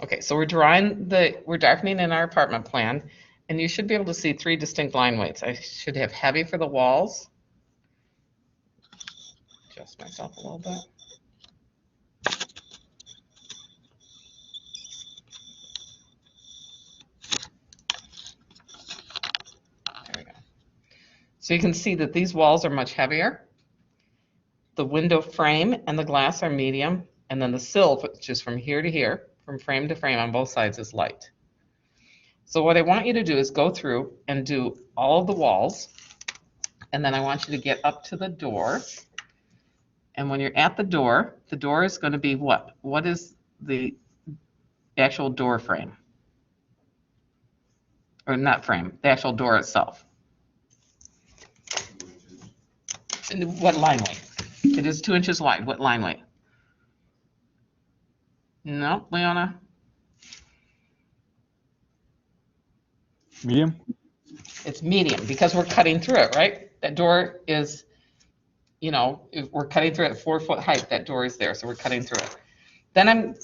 Okay, so we're darkening in our apartment plan, and you should be able to see 3 distinct line weights. I should have heavy for the walls. Adjust myself a little bit. There we go. So you can see that these walls are much heavier. The window frame and the glass are medium, and then the sill, which is from here to here, from frame to frame on both sides, is light. So what I want you to do is go through and do all of the walls, and then I want you to get up to the door. And when you're at the door is going to be what? What is the actual door frame? Or not frame, the actual door itself. And what line weight? It is 2 inches wide. What line weight? No, Leona? Medium? It's medium because we're cutting through it, right? That door is, you know, if we're cutting through it at 4 foot height, that door is there, so we're cutting through it. Then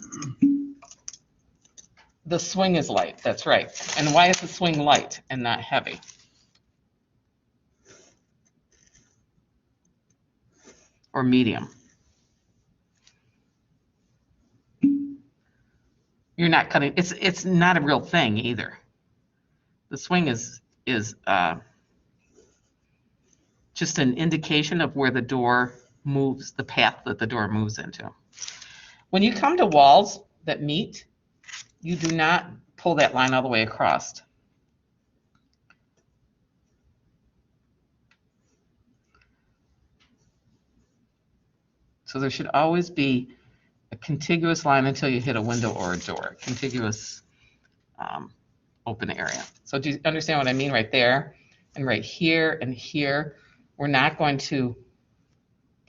the swing is light, that's right. And why is the swing light and not heavy? Or medium? You're not cutting, it's not a real thing either. The swing is just an indication of where the door moves, the path that the door moves into. When you come to walls that meet, you do not pull that line all the way across. So there should always be a contiguous line until you hit a window or a door, contiguous open area. So do you understand what I mean right there? And right here and here, we're not going to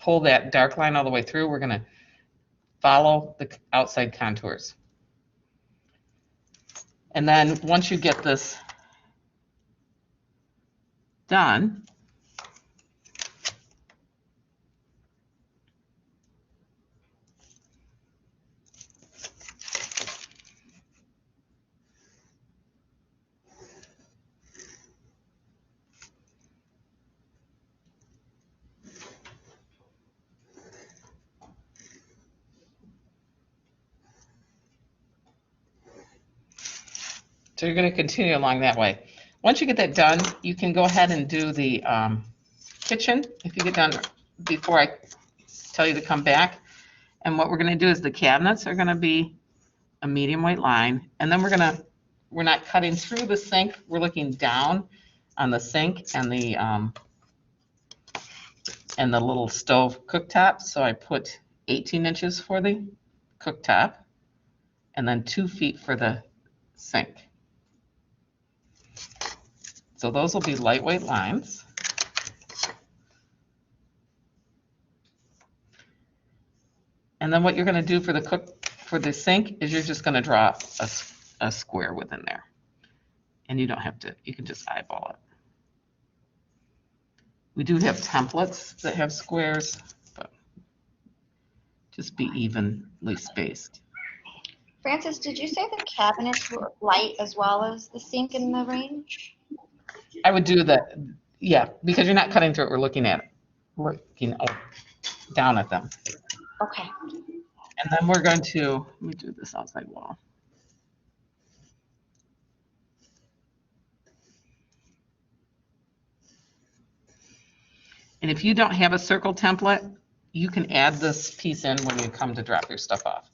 pull that dark line all the way through. We're going to follow the outside contours. And then once you get this done, so you're going to continue along that way. Once you get that done, you can go ahead and do the kitchen if you get done before I tell you to come back. And what we're going to do is the cabinets are going to be a medium weight line, and then we're not cutting through the sink. We're looking down on the sink and the little stove cooktop. So I put 18 inches for the cooktop, and then 2 feet for the sink. So those will be lightweight lines. And then what you're going to do for the sink is you're just going to draw a square within there. And you don't have to, you can just eyeball it. We do have templates that have squares, but just be evenly spaced. Frances, did you say the cabinets were light as well as the sink in the range? I would do that, yeah, because you're not cutting through it, we're looking at it. We're looking down at them. Okay. And then we're going to, let me do this outside wall. And if you don't have a circle template, you can add this piece in when you come to drop your stuff off.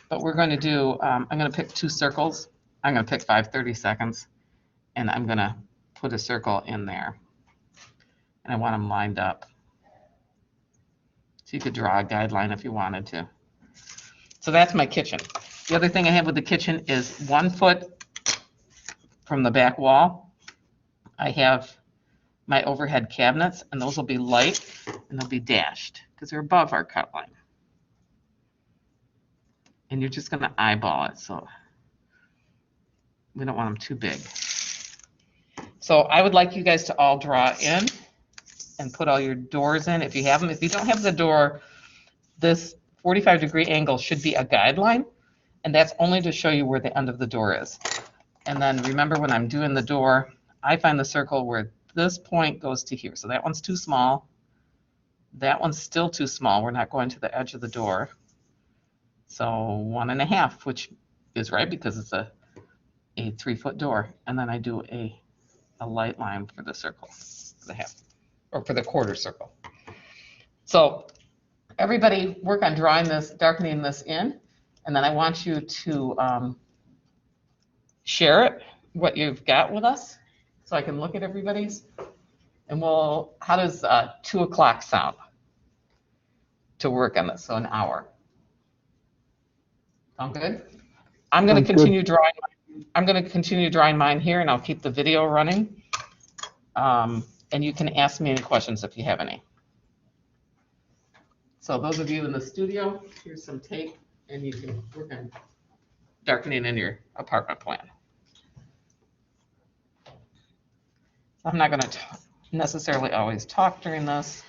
But we're going to do, I'm going to pick 2 circles. I'm going to pick 5 30-seconds, and I'm going to put a circle in there. And I want them lined up. So you could draw a guideline if you wanted to. So that's my kitchen. The other thing I have with the kitchen is 1 foot from the back wall. I have my overhead cabinets, and those will be light and they'll be dashed because they're above our cut line. And you're just going to eyeball it, so we don't want them too big. So I would like you guys to all draw in and put all your doors in if you have them. If you don't have the door, this 45-degree angle should be a guideline, And that's only to show you where the end of the door is. And then remember when I'm doing the door, I find the circle where this point goes to here. So that one's too small. That one's still too small. We're not going to the edge of the door. So 1.5, which is right because it's a 3-foot door. And then I do a light line for the circle, for the half, or for the quarter circle. So everybody work on drawing this, darkening this in, and then I want you to share it, what you've got with us, so I can look at everybody's. And how does 2 o'clock sound to work on this? So an hour. Sound good? I'm going to continue drawing. I'm going to continue drawing mine here, and I'll keep the video running. And you can ask me any questions if you have any. So those of you in the studio, here's some tape, and you can work on darkening in your apartment plan. I'm not going to necessarily always talk during this.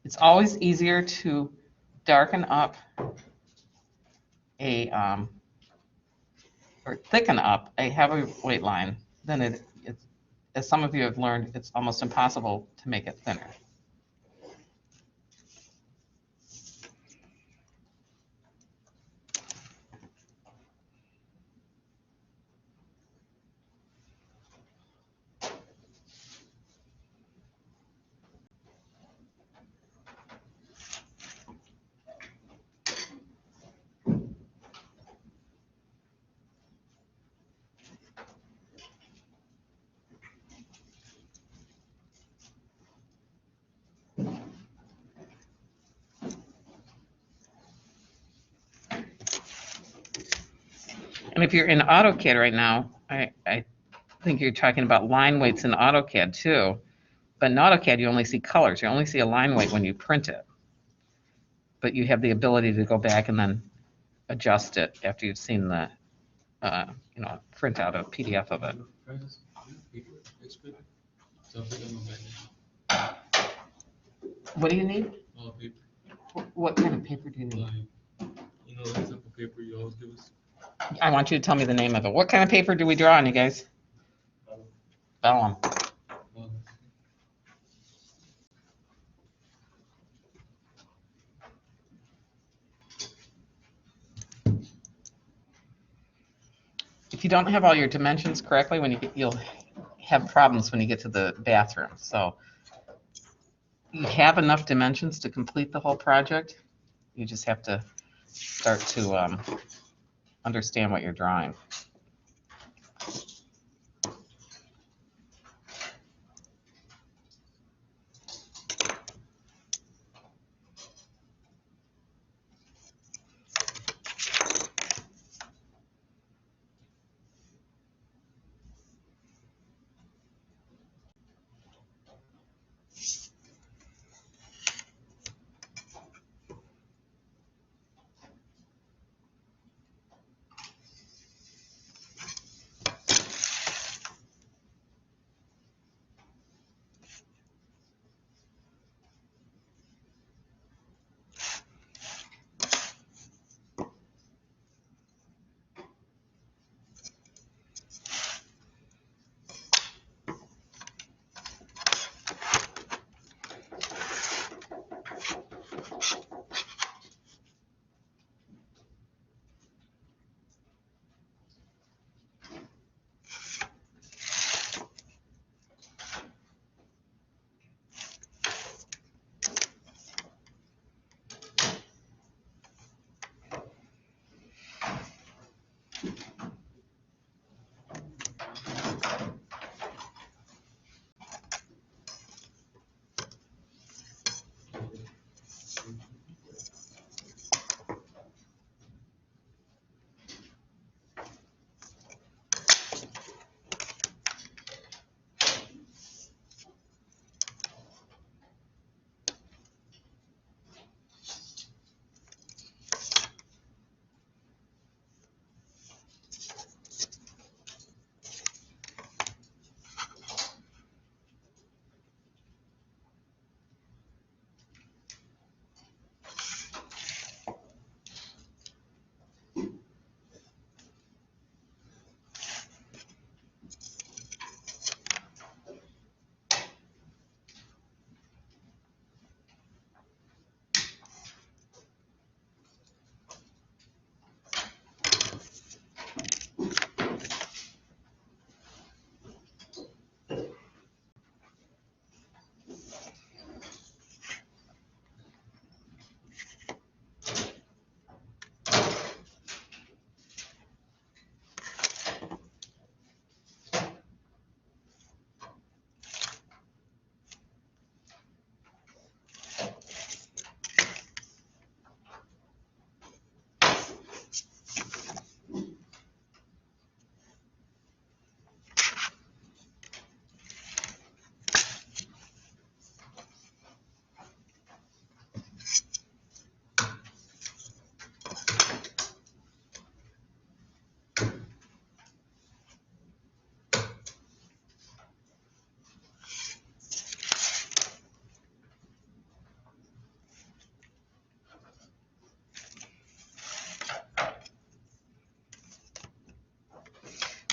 It's always easier to darken up or thicken up a heavy weight line than as some of you have learned, it's almost impossible to make it thinner. And if you're in AutoCAD right now, I think you're talking about line weights in AutoCAD too. But in AutoCAD, you only see colors. You only see a line weight when you print it. But you have the ability to go back and then adjust it after you've seen the, print out a PDF of it. What do you need? What kind of paper do you need? The type of paper you always give us. I want you to tell me the name of it. What kind of paper do we draw on, you guys? Vellum. If you don't have all your dimensions correctly, you'll have problems when you get to the bathroom. So you have enough dimensions to complete the whole project. You just have to start to understand what you're drawing.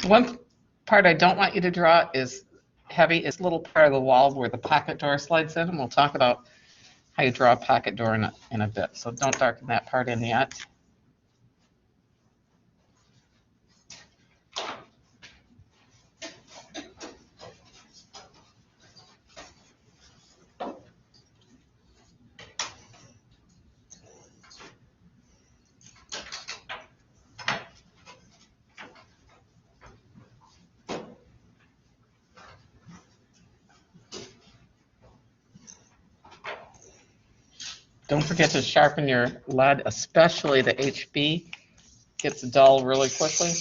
One part I don't want you to draw is heavy. It's a little part of the wall where the pocket door slides in, and we'll talk about how you draw a pocket door in a bit. So don't darken that part in yet. Don't forget to sharpen your lead, especially the HB. Gets dull really quickly.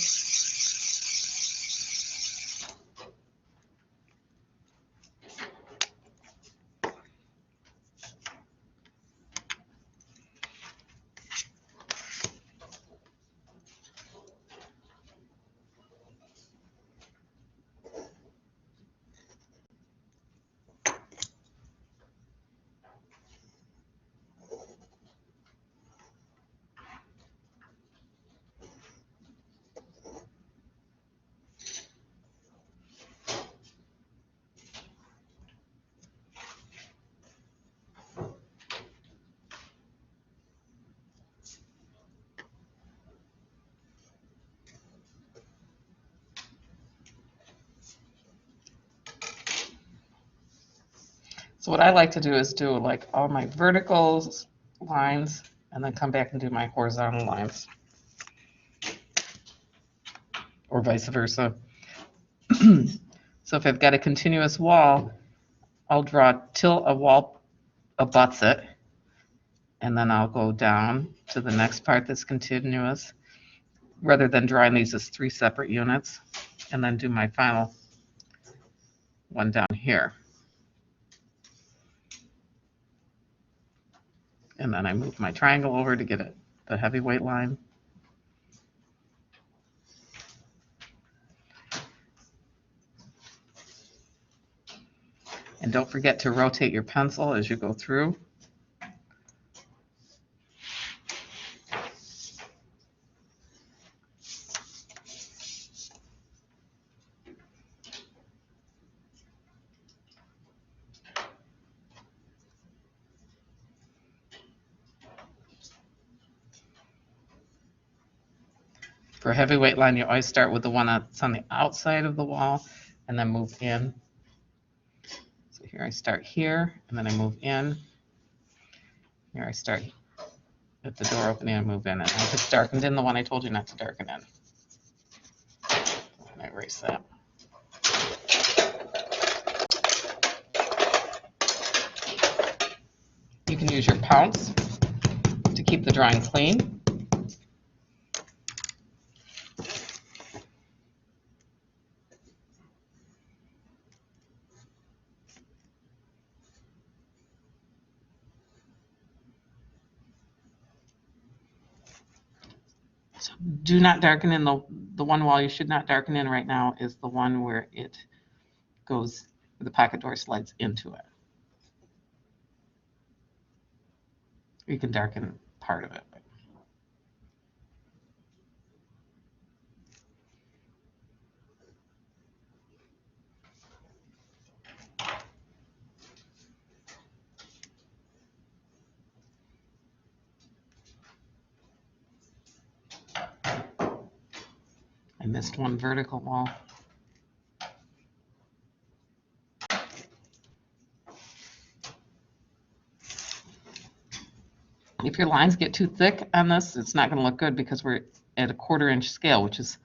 So what I like to do is do like all my vertical lines and then come back and do my horizontal lines. Or vice versa. So if I've got a continuous wall, I'll draw till a wall abuts it, and then I'll go down to the next part that's continuous, rather than drawing these as 3 separate units, and then do my final one down here. And then I move my triangle over to get the heavyweight line. And don't forget to rotate your pencil as you go through. For a heavyweight line, you always start with the one that's on the outside of the wall and then move in. So here I start here, and then I move in. Here I start at the door opening and move in. And I just darkened in the one I told you not to darken in. And I erase that. You can use your pounce to keep the drawing clean. So do not darken in the one wall you should not darken in right now is the one where it goes, the pocket door slides into it. You can darken part of it. I missed one vertical wall. If your lines get too thick on this, it's not going to look good because we're at a 1/4 inch scale, which is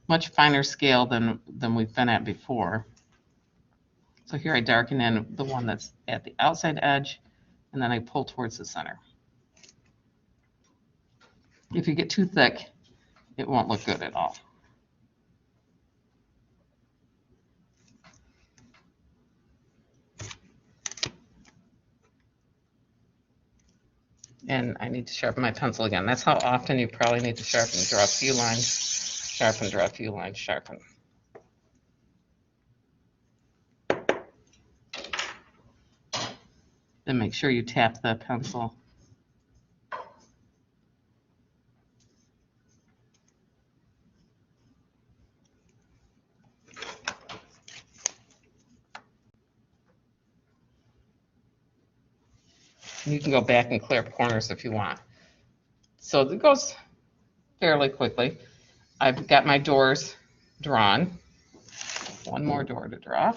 much finer scale than we've been at before. So here I darken in the one that's at the outside edge, and then I pull towards the center. If you get too thick, it won't look good at all. And I need to sharpen my pencil again. That's how often you probably need to sharpen. Draw a few lines, sharpen, draw a few lines, sharpen. Then make sure you tap the pencil. You can go back and clear up corners if you want. So it goes fairly quickly. I've got my doors drawn. One more door to draw.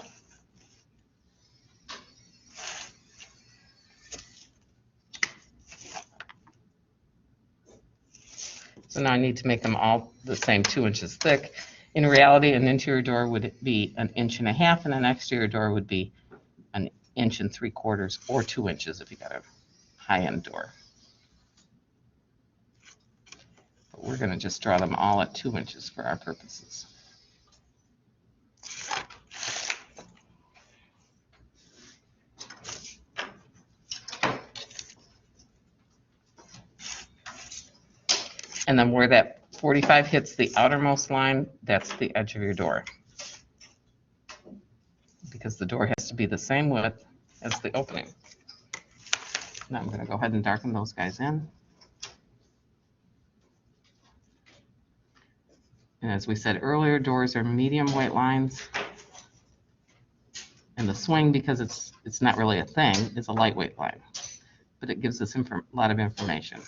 So now I need to make them all the same 2 inches thick. In reality, an interior door would be 1.5 inches, and an exterior door would be 1 3/4 inches or 2 inches if you got a high-end door. But we're going to just draw them all at 2 inches for our purposes. And then where that 45 hits the outermost line, that's the edge of your door. Because the door has to be the same width as the opening. Now I'm going to go ahead and darken those guys in. And as we said earlier, doors are medium white lines. And the swing, because it's not really a thing, is a lightweight line. But it gives us a lot of information.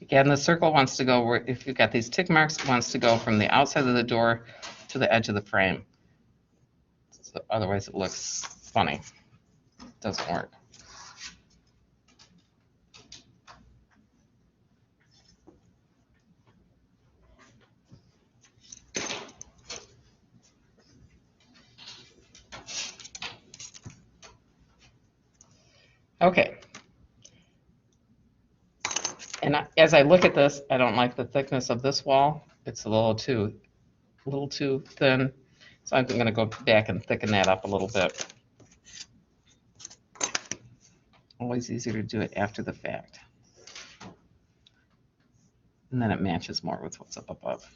Again, the circle wants to go where, if you've got these tick marks, it wants to go from the outside of the door to the edge of the frame. So otherwise it looks funny. It doesn't work. Okay. And as I look at this, I don't like the thickness of this wall. It's a little too thin. So I'm going to go back and thicken that up a little bit. Always easier to do it after the fact. And then it matches more with what's up above.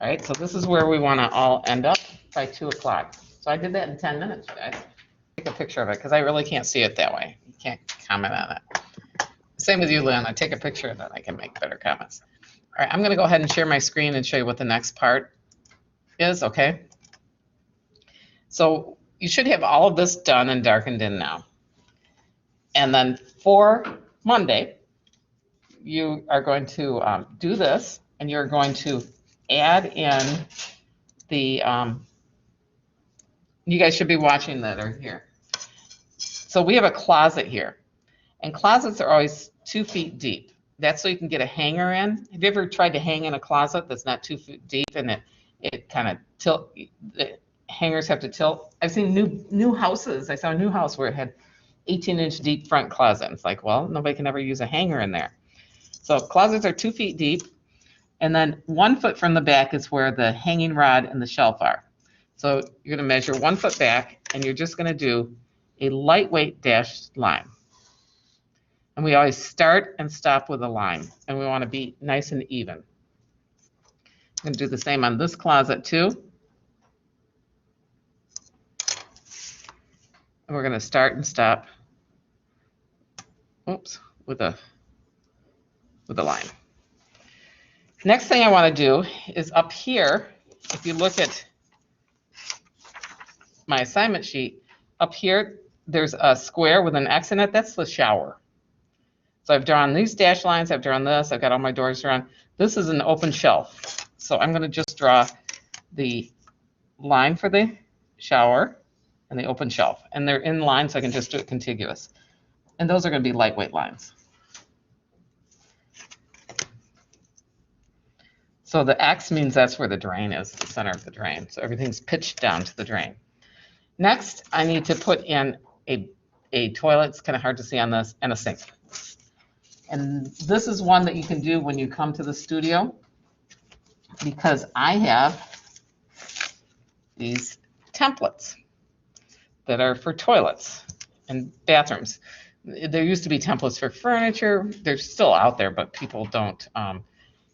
All right, so this is where we want to all end up by 2 o'clock. So I did that in 10 minutes, guys. Take a picture of it because I really can't see it that way. You can't comment on it. Same with you, Lynn. I take a picture and then I can make better comments. All right, I'm going to go ahead and share my screen and show you what the next part is, okay? So you should have all of this done and darkened in now. And then for Monday, you are going to do this, and you're going to add in the, you guys should be watching that or here. So we have a closet here, and closets are always 2 feet deep. That's so you can get a hanger in. Have you ever tried to hang in a closet that's not 2 feet deep and it kind of tilt, the hangers have to tilt? I've seen new houses. I saw a new house where it had 18-inch deep front closet. It's like, well, nobody can ever use a hanger in there. So closets are 2 feet deep, and then 1 foot from the back is where the hanging rod and the shelf are. So you're going to measure 1 foot back, and you're just going to do a lightweight dashed line. And we always start and stop with a line, and we want to be nice and even. I'm going to do the same on this closet too. And we're going to start and stop, oops, with a line. Next thing I want to do is up here, if you look at my assignment sheet, up here there's a square with an X in it. That's the shower. So I've drawn these dashed lines, I've drawn this, I've got all my doors drawn. This is an open shelf. So I'm going to just draw the line for the shower and the open shelf. And they're in line, so I can just do it contiguous. And those are going to be lightweight lines. So the X means that's where the drain is, the center of the drain. So everything's pitched down to the drain. Next, I need to put in a toilet. It's kind of hard to see on this, and a sink. And this is one that you can do when you come to the studio, because I have these templates that are for toilets and bathrooms. There used to be templates for furniture. They're still out there, but people don't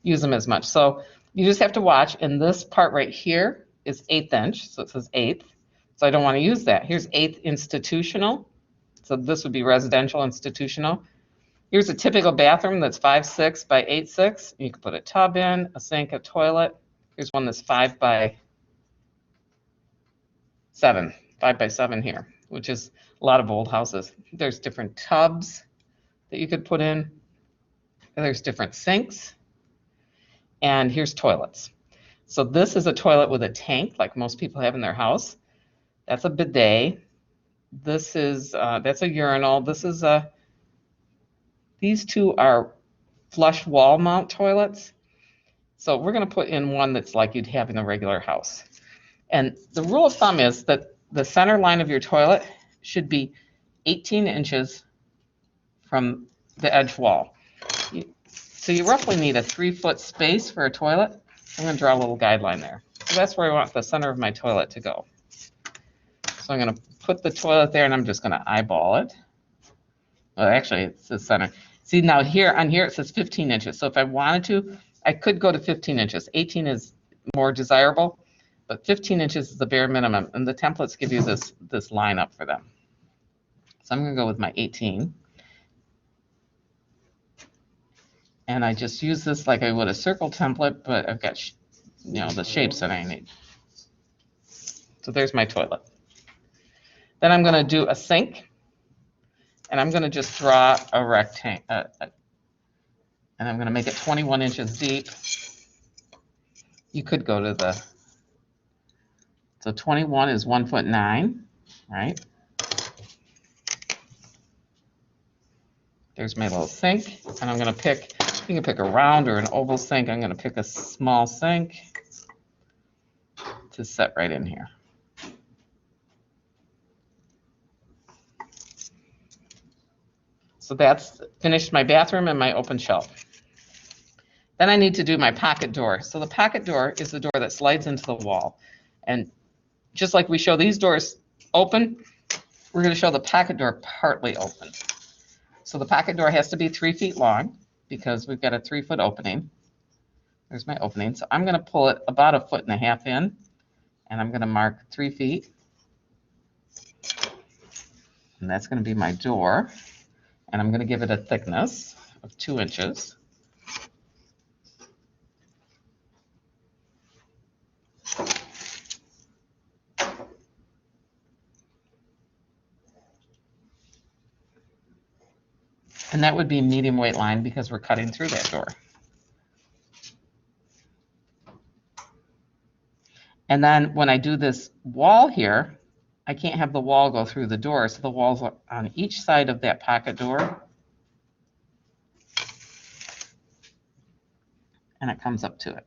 use them as much. So you just have to watch. And this part right here is 1/8 inch. So it says 1/8. So I don't want to use that. Here's 1/8 institutional. So this would be residential institutional. Here's a typical bathroom that's 5'6" by 8'6". You can put a tub in, a sink, a toilet. Here's one that's 5 by 7 here, which is a lot of old houses. There's different tubs that you could put in. There's different sinks. And here's toilets. So this is a toilet with a tank, like most people have in their house. That's a bidet. This is that's a urinal. This is a. These two are flush wall mount toilets. So we're going to put in one that's like you'd have in a regular house. And the rule of thumb is that the center line of your toilet should be 18 inches from the edge wall. So you roughly need a 3-foot space for a toilet. I'm going to draw a little guideline there. So that's where I want the center of my toilet to go. So I'm going to put the toilet there, and I'm just going to eyeball it. Well, actually, it's the center. See, now here, on here, it says 15 inches. So if I wanted to, I could go to 15 inches. 18 is more desirable, but 15 inches is the bare minimum. And the templates give you this line up for them. So I'm going to go with my 18. And I just use this like I would a circle template, but I've got, the shapes that I need. So there's my toilet. Then I'm going to do a sink. And I'm going to just draw a rectangle. And I'm going to make it 21 inches deep. You could go to the, so 21 is 1'9", right? There's my little sink. And I'm going to pick, you can pick a round or an oval sink. I'm going to pick a small sink to set right in here. So that's finished my bathroom and my open shelf. Then I need to do my pocket door. So the pocket door is the door that slides into the wall. And just like we show these doors open, we're going to show the pocket door partly open. So the pocket door has to be 3 feet long because we've got a 3-foot opening. There's my opening. So I'm going to pull it about 1.5 feet in, and I'm going to mark 3 feet. And that's going to be my door. And I'm going to give it a thickness of 2 inches. And that would be medium weight line because we're cutting through that door. And then when I do this wall here, I can't have the wall go through the door, so the walls are on each side of that pocket door. And it comes up to it.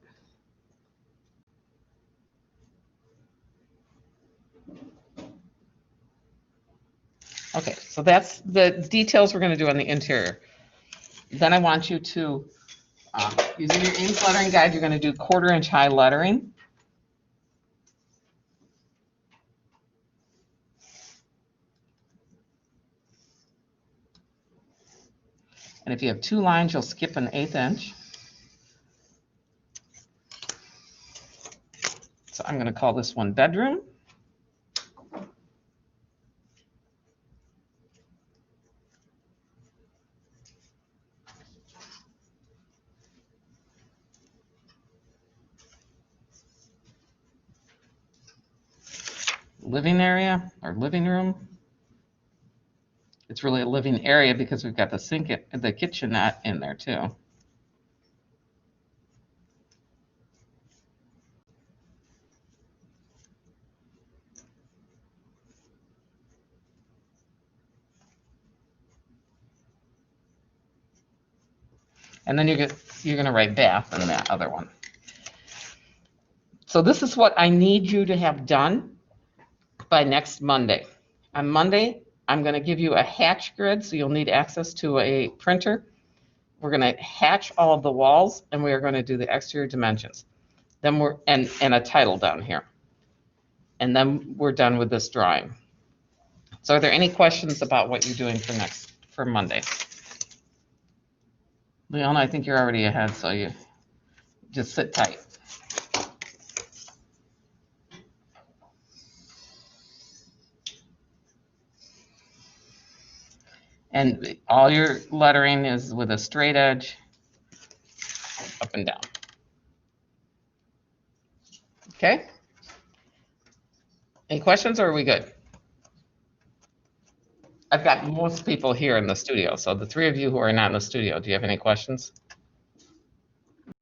Okay, so that's the details we're going to do on the interior. Then I want you to, using your ink lettering guide, you're going to do 1/4 inch high lettering. And if you have 2 lines, you'll skip an 1/8 inch. So I'm going to call this one bedroom. Living area or living room. It's really a living area because we've got the sink, the kitchenette in there too. And then you're going to write bath in that other one. So this is what I need you to have done by next Monday. On Monday, I'm going to give you a hatch grid, so you'll need access to a printer. We're gonna hatch all of the walls, and we are gonna do the exterior dimensions. Then and a title down here. And then we're done with this drawing. So are there any questions about what you're doing for Monday? Leona, I think you're already ahead, so you just sit tight. And all your lettering is with a straight edge up and down. Okay? Any questions, or are we good? I've got most people here in the studio, so the three of you who are not in the studio, do you have any questions?